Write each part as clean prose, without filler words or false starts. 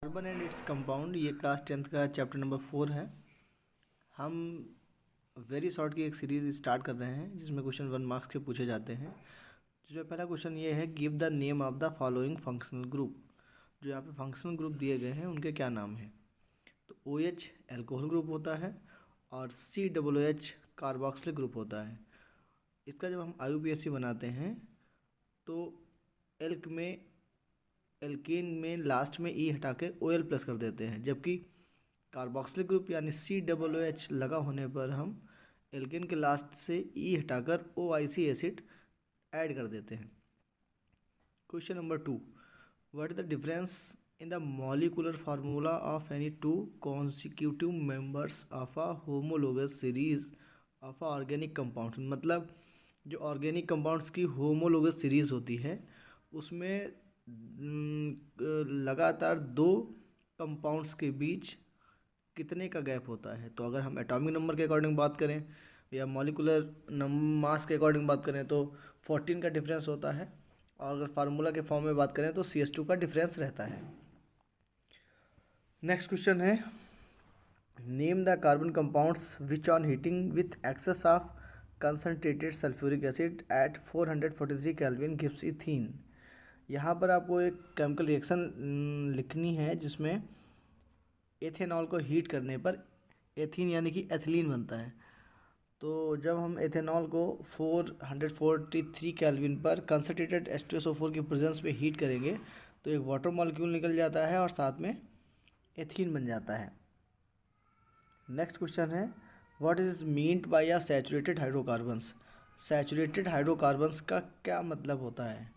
Carbon and its compound, ये class 10th का chapter number 4 है। हम वेरी शॉर्ट की एक सीरीज़ स्टार्ट कर रहे हैं जिसमें क्वेश्चन 1 मार्क्स के पूछे जाते हैं। जिसमें पहला क्वेश्चन ये है, give the name of the following functional group. जो यहाँ पे फंक्शनल ग्रुप दिए गए हैं उनके क्या नाम हैं। तो OH एल्कोहल ग्रुप होता है और COOH कार्बोक्सिलिक ग्रुप होता है। इसका जब हम IUPAC बनाते हैं तो एल्केन में लास्ट में E हटा के OL प्लस कर देते हैं, जबकि कार्बोक्सिलिक ग्रुप यानी COOH लगा होने पर हम एल्केन के लास्ट से E हटाकर OIC एसिड ऐड कर देते हैं। Question number 2, what is the difference in the molecular formula of any two consecutive members of a homologous series of a organic compounds. मतलब जो ऑर्गेनिक कंपाउंड्स की homologous series होती है उसमें लगातार दो कंपाउंड्स के बीच कितने का गैप होता है। तो अगर हम एटॉमिक नंबर के अकॉर्डिंग बात करें या मॉलिक्यूलर मास के अकॉर्डिंग बात करें तो 14 का डिफरेंस होता है, और अगर फार्मूला के फॉर्म में बात करें तो CH2 का डिफरेंस रहता है। नेक्स्ट क्वेश्चन है, name the carbon compounds which on heating with excess of concentrated sulphuric acid at 443 kelvin gives ethene. यहाँ पर आपको एक केमिकल रिएक्शन लिखनी है जिसमें एथेनॉल को हीट करने पर एथीन यानी कि एथिलीन बनता है। तो जब हम एथेनॉल को 443 केल्विन पर कंसनट्रेटेड H2SO4 की प्रेजेंस में हीट करेंगे तो एक वाटर मॉलिक्यूल निकल जाता है और साथ में एथीन बन जाता है। नेक्स्ट क्वेश्चन है, what is meant by a saturated hydrocarbons. Saturated hydrocarbons का क्या मतलब होता है।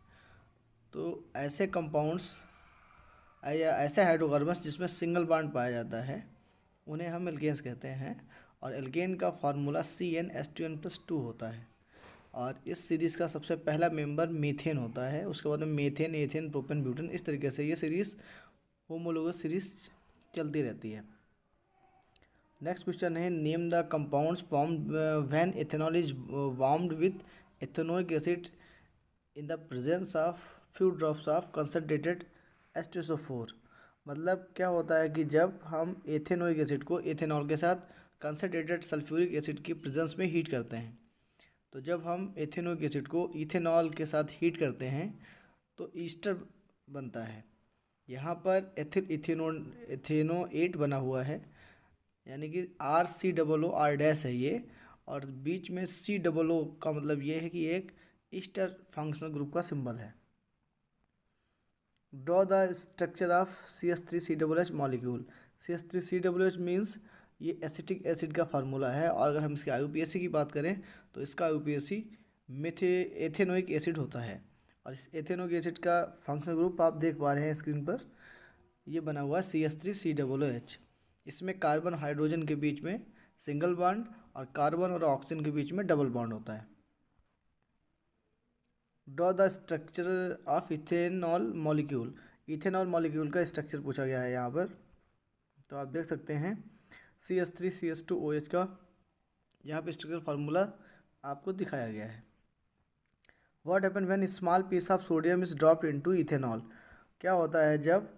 तो ऐसे कंपाउंड्स या ऐसे हाइड्रोकार्बन्स जिसमें सिंगल बॉन्ड पाया जाता है उन्हें हम एल्केन्स कहते हैं, और एल्केन का फार्मूला CnH2n+2 होता है। और इस सीरीज़ का सबसे पहला मेंबर मीथेन होता है, उसके बाद में मीथेन, एथेन, प्रोपेन, ब्यूटेन, इस तरीके से ये सीरीज़ होमोलोगस सीरीज चलती रहती है। नेक्स्ट क्वेश्चन है, name the compounds formed when ethanol is warmed with ethanoic acid in the presence of few drops of concentrated H2SO4। मतलब क्या होता है कि जब हम एथेनोइक एसिड को इथेनॉल के साथ कंसनट्रेटेड सल्फ्यूरिक एसिड की प्रेजेंस में हीट करते हैं, तो जब हम एथेनोइक एसिड को इथेनॉल के साथ हीट करते हैं तो ईस्टर बनता है। यहाँ पर एथेनोएट बना हुआ है, यानी कि RCOO R- है ये, और बीच में COO का मतलब ये है कि एक ईस्टर फंक्शनल ग्रुप का सिंबल है। Draw the structure of CH3COOH molecule. CH3COOH means ये एसिटिक एसिड का फार्मूला है, और अगर हम इसके IUPAC की बात करें तो इसका IUPAC एथेनोइक एसिड होता है। और इस एथेनोइक एसिड का फंक्शनल ग्रुप आप देख पा रहे हैं स्क्रीन पर, ये बना हुआ है CH3COOH। इसमें कार्बन हाइड्रोजन के बीच में सिंगल बॉन्ड और कार्बन और ऑक्सीजन के बीच में डबल बॉन्ड होता है। Draw the structure of ethanol molecule. Ethanol molecule का स्ट्रक्चर पूछा गया है यहाँ पर, तो आप देख सकते हैं CH3CH2OH का यहाँ पे स्ट्रक्चर फार्मूला आपको दिखाया गया है। What happen when small piece of sodium is dropped into ethanol. क्या होता है जब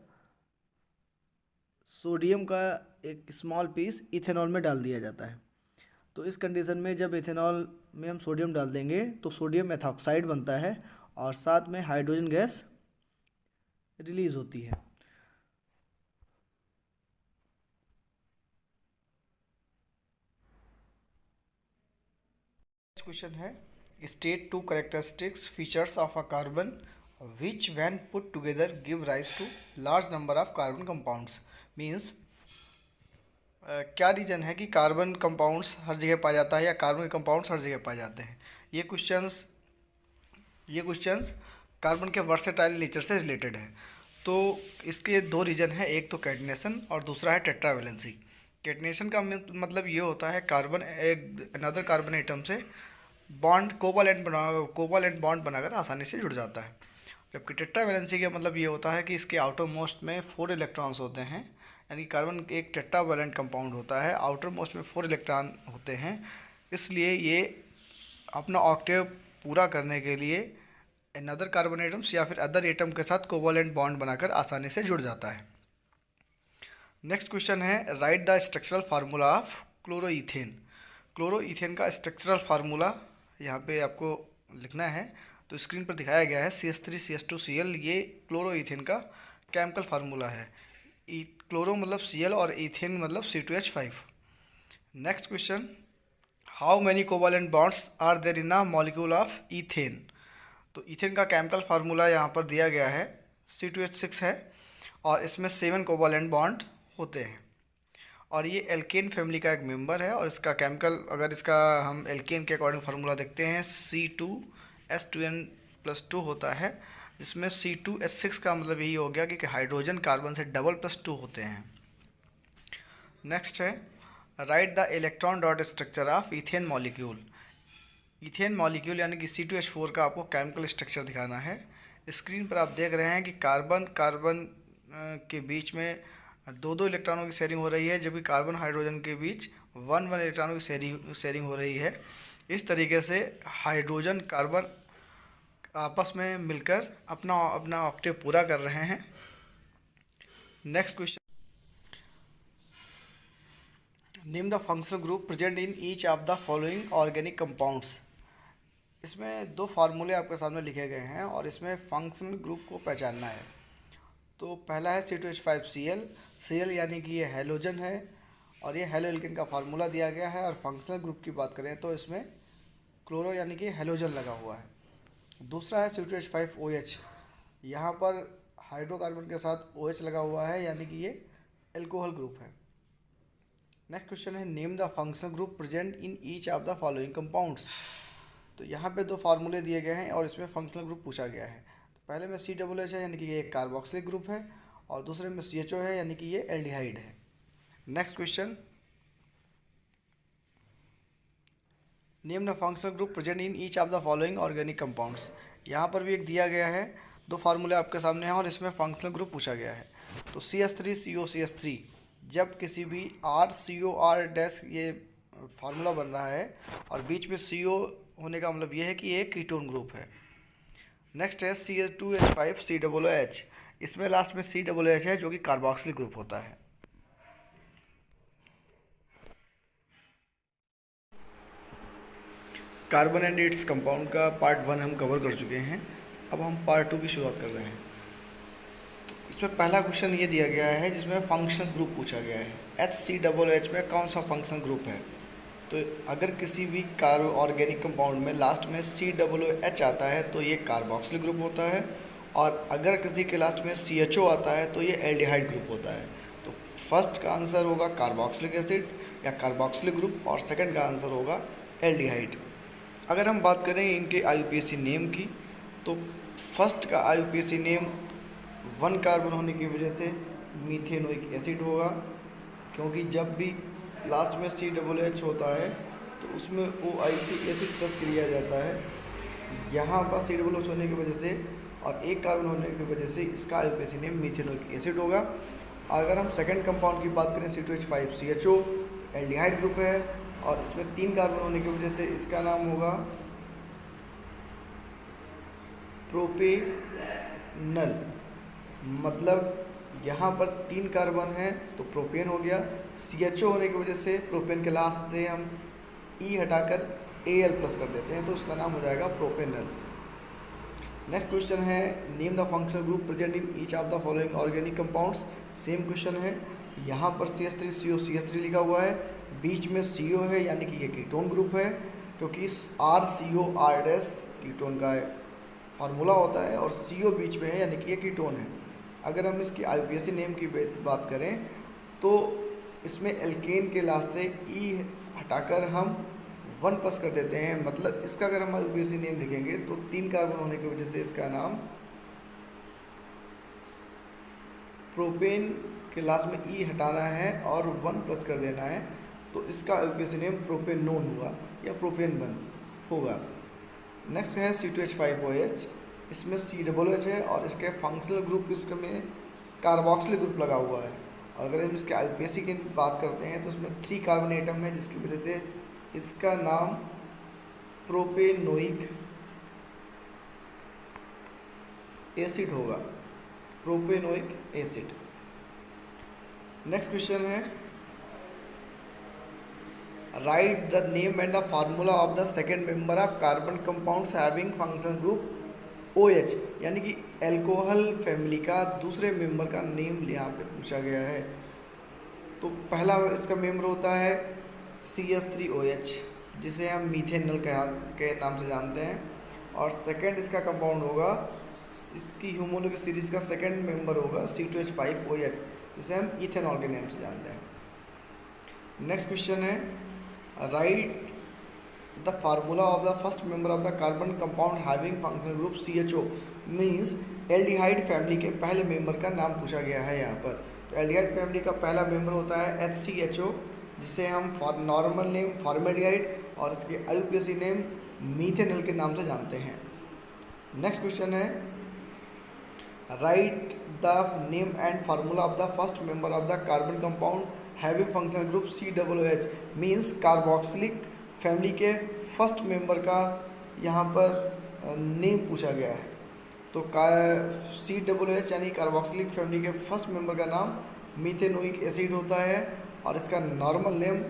सोडियम का एक स्मॉल पीस इथेनॉल में डाल दिया जाता है। तो इस कंडीशन में जब इथेनॉल में हम सोडियम डाल देंगे तो सोडियम एथॉक्साइड बनता है और साथ में हाइड्रोजन गैस रिलीज होती है। क्वेश्चन है, state two characteristics features of a carbon which when put together give rise to large number of carbon compounds. Means क्या रीज़न है कि कार्बन कंपाउंड्स हर जगह पाया जाता है या कार्बन कंपाउंड्स हर जगह पाए जाते हैं। ये क्वेश्चंस कार्बन के वर्सेटाइल नेचर से रिलेटेड है। तो इसके दो रीज़न हैं, एक तो कैटनेशन और दूसरा है टेट्रावैलेंसी। कैटनेशन का मतलब ये होता है कार्बन एक अनदर कार्बन एटम से बॉन्ड कोवालेंट बॉन्ड बनाकर आसानी से जुड़ जाता है। जबकि टेट्रावैलेंसी का मतलब ये होता है कि इसके आउटर मोस्ट में 4 इलेक्ट्रॉन्स होते हैं, यानी कार्बन एक टेट्रावैलेंट कंपाउंड होता है, आउटर मोस्ट में 4 इलेक्ट्रॉन होते हैं। इसलिए ये अपना ऑक्टेव पूरा करने के लिए अनदर कार्बन एटम्स या फिर अदर एटम के साथ कोवलेंट बॉन्ड बनाकर आसानी से जुड़ जाता है। नेक्स्ट क्वेश्चन है write the structural formula of क्लोरोईथेन। क्लोरोईथेन का स्ट्रक्चरल फार्मूला यहाँ पे आपको लिखना है। तो स्क्रीन पर दिखाया गया है CH3CH2Cl, ये क्लोरोईथेन का केमिकल फार्मूला है। क्लोरो मतलब Cl और इथेन मतलब C2H5। Next question, how many covalent bonds are there in a molecule of ethane. तो इथेन का केमिकल फार्मूला यहाँ पर दिया गया है, C2H6 है और इसमें 7 कोवैलेंट बॉन्ड होते हैं और ये एल्केन फैमिली का एक मेंबर है। और इसका केमिकल, अगर इसका हम एल्केन के अकॉर्डिंग फार्मूला देखते हैं, C2H2n+2 होता है, जिसमें C2H6 का मतलब यही हो गया कि हाइड्रोजन कार्बन से डबल +2 होते हैं। नेक्स्ट है write the electron dot structure of ethane molecule. Ethane molecule यानी कि C2H4 का आपको केमिकल स्ट्रक्चर दिखाना है। स्क्रीन पर आप देख रहे हैं कि कार्बन कार्बन के बीच में दो दो इलेक्ट्रॉनों की शेयरिंग हो रही है, जबकि कार्बन हाइड्रोजन के बीच 1 इलेक्ट्रॉनों की शेयरिंग हो रही है। इस तरीके से हाइड्रोजन कार्बन आपस में मिलकर अपना अपना ऑक्टेव पूरा कर रहे हैं। Next question, name the functional group present in each of the following organic compounds. इसमें दो फार्मूले आपके सामने लिखे गए हैं और इसमें फंक्शनल ग्रुप को पहचानना है। तो पहला है C2H5Cl। Cl यानी कि ये हैलोजन है और ये हैलो एल्केन का फार्मूला दिया गया है। और फंक्शनल ग्रुप की बात करें तो इसमें क्लोरो यानी कि हैलोजन लगा हुआ है। दूसरा है C2H5OH, यहाँ पर हाइड्रोकार्बन के साथ OH लगा हुआ है, यानी कि ये एल्कोहल ग्रुप है। नेक्स्ट क्वेश्चन है name the functional group present in each of the following compounds. तो यहाँ पे दो फार्मूले दिए गए हैं और इसमें फंक्शनल ग्रुप पूछा गया है। तो पहले में COOH है यानी कि ये एक कार्बोक्सिलिक ग्रुप है और दूसरे में CHO है यानी कि ये एल्डिहाइड है। Next question, name the functional group present in each of the following organic compounds. यहाँ पर भी एक दिया गया है, दो फार्मूले आपके सामने हैं और इसमें फंक्शनल ग्रुप पूछा गया है। तो CH3COCH3, जब किसी भी RCOR- ये फार्मूला बन रहा है और बीच में CO होने का मतलब ये है कि ये कीटोन ग्रुप है। नेक्स्ट है CH2H5COOH, इसमें लास्ट में COOH है जो कि कार्बोक्सिलिक ग्रुप होता है। कार्बन एंड इट्स कंपाउंड का पार्ट 1 हम कवर कर चुके हैं। अब हम पार्ट 2 की शुरुआत कर रहे हैं। तो इसमें पहला क्वेश्चन ये दिया गया है जिसमें फंक्शनल ग्रुप पूछा गया है, HCOOH में कौन सा फंक्शनल ग्रुप है। तो अगर किसी भी ऑर्गेनिक कंपाउंड में लास्ट में COOH आता है तो ये कार्बोक्सिलिक ग्रुप होता है, और अगर किसी के लास्ट में CHO आता है तो ये एल्डिहाइड ग्रुप होता है। तो फर्स्ट का आंसर होगा कार्बोक्सिलिक एसिड या कार्बोक्सिलिक ग्रुप और सेकंड का आंसर होगा एल्डिहाइड। अगर हम बात करें इनके IUPAC नेम की, तो फर्स्ट का IUPAC नेम 1 कार्बन होने की वजह से मीथेनोइक एसिड होगा, क्योंकि जब भी लास्ट में COOH होता है तो उसमें OIC एसिड प्लस किया जाता है। यहाँ पर COOH होने की वजह से और 1 कार्बन होने की वजह से इसका IUPAC नेम मीथेनोइक एसिड होगा। अगर हम सेकेंड कंपाउंड की बात करें C2H5CHO, एल्डिहाइड ग्रुप है और इसमें 3 कार्बन होने की वजह से इसका नाम होगा प्रोपेनल। मतलब यहाँ पर 3 कार्बन है तो प्रोपेन हो गया। CHO होने की वजह से प्रोपेन के लास्ट से हम E हटाकर Al प्लस कर देते हैं तो उसका नाम हो जाएगा प्रोपेनल। नेक्स्ट क्वेश्चन है name the functional group present in each of the following organic compounds. Same question है, यहाँ पर CH3COCH3 लिखा हुआ है, बीच में CO है यानी कि ये कीटोन ग्रुप है, क्योंकि RCOR- कीटोन का फार्मूला होता है और CO बीच में है यानी कि ये कीटोन है। अगर हम इसकी IUPAC नेम की बात करें तो इसमें एल्केन के लास्ट से E हटाकर हम 1 प्लस कर देते हैं। मतलब इसका अगर हम IUPAC नेम लिखेंगे तो 3 कार्बन होने की वजह से इसका नाम प्रोपेन के लास्ट में E हटाना है और 1 प्लस कर देना है, तो इसका IUPAC नेम प्रोपेनोन हुआ या प्रोपेन होगा। नेक्स्ट है C2H5OH, इसमें COOH है और इसके फंक्शनल ग्रुप इसमें कार्बोक्सिलिक ग्रुप लगा हुआ है। और अगर हम इसके IUPAC की बात करते हैं तो इसमें 3 कार्बन एटम है, जिसकी वजह से इसका नाम प्रोपेनोइक एसिड होगा, प्रोपेनोइक एसिड। नेक्स्ट क्वेश्चन है, write the name and the formula of the second member of carbon compounds having function group OH, यानी कि एल्कोहल फैमिली का दूसरे मेंबर का नेम यहाँ पे पूछा गया है। तो पहला इसका मेंबर होता है CH3OH, जिसे हम मीथेनॉल के नाम से जानते हैं, और सेकंड इसका कंपाउंड होगा, इसकी होमोलॉग सीरीज का सेकंड मेंबर होगा C2H5OH, जिसे हम इथेनॉल के नाम से जानते हैं। नेक्स्ट क्वेश्चन है, write the formula of the first member of the carbon compound having functional group CHO, means aldehyde family के पहले मेंबर का नाम पूछा गया है यहाँ पर। तो एल्डिहाइड फैमिली का पहला मेंबर होता है HCHO, जिसे हम नॉर्मल नेम फॉर्मेल्डिहाइड और इसके IUPAC नेम मीथेनॉल के नाम से जानते हैं। नेक्स्ट क्वेश्चन है, write the name and formula of the first member of the carbon compound having functional group COOH, means carboxylic family के फर्स्ट मेंबर का यहाँ पर नेम पूछा गया है। तो COOH यानी कार्बोक्सिलिक फैमिली के फर्स्ट मेंबर का नाम मीथेनोइक एसिड होता है, और इसका नॉर्मल नेम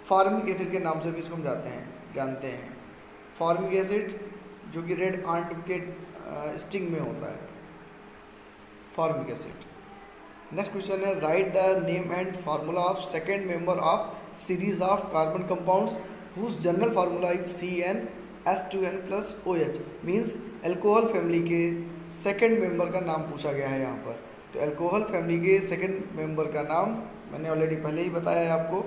फॉर्मिक एसिड के नाम से भी इसको हम जानते हैं। फॉर्मिक एसिड जो कि रेड आंट के स्टिंग में होता है, फॉर्मिक एसिड। नेक्स्ट क्वेश्चन है, write the name and formula of second member of series of carbon compounds whose general formula is CnH2n+OH, means alcohol family के सेकेंड मेंबर का नाम पूछा गया है यहाँ पर। तो एल्कोहल फैमिली के सेकेंड मेंबर का नाम मैंने ऑलरेडी पहले ही बताया है आपको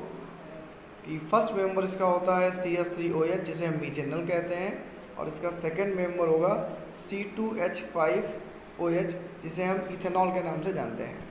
कि फर्स्ट मेंबर इसका होता है CH3OH, जिसे हम मीथेनॉल कहते हैं, और इसका सेकेंड मेंबर होगा C2H5OH, जिसे हम इथेनॉल के नाम से जानते हैं।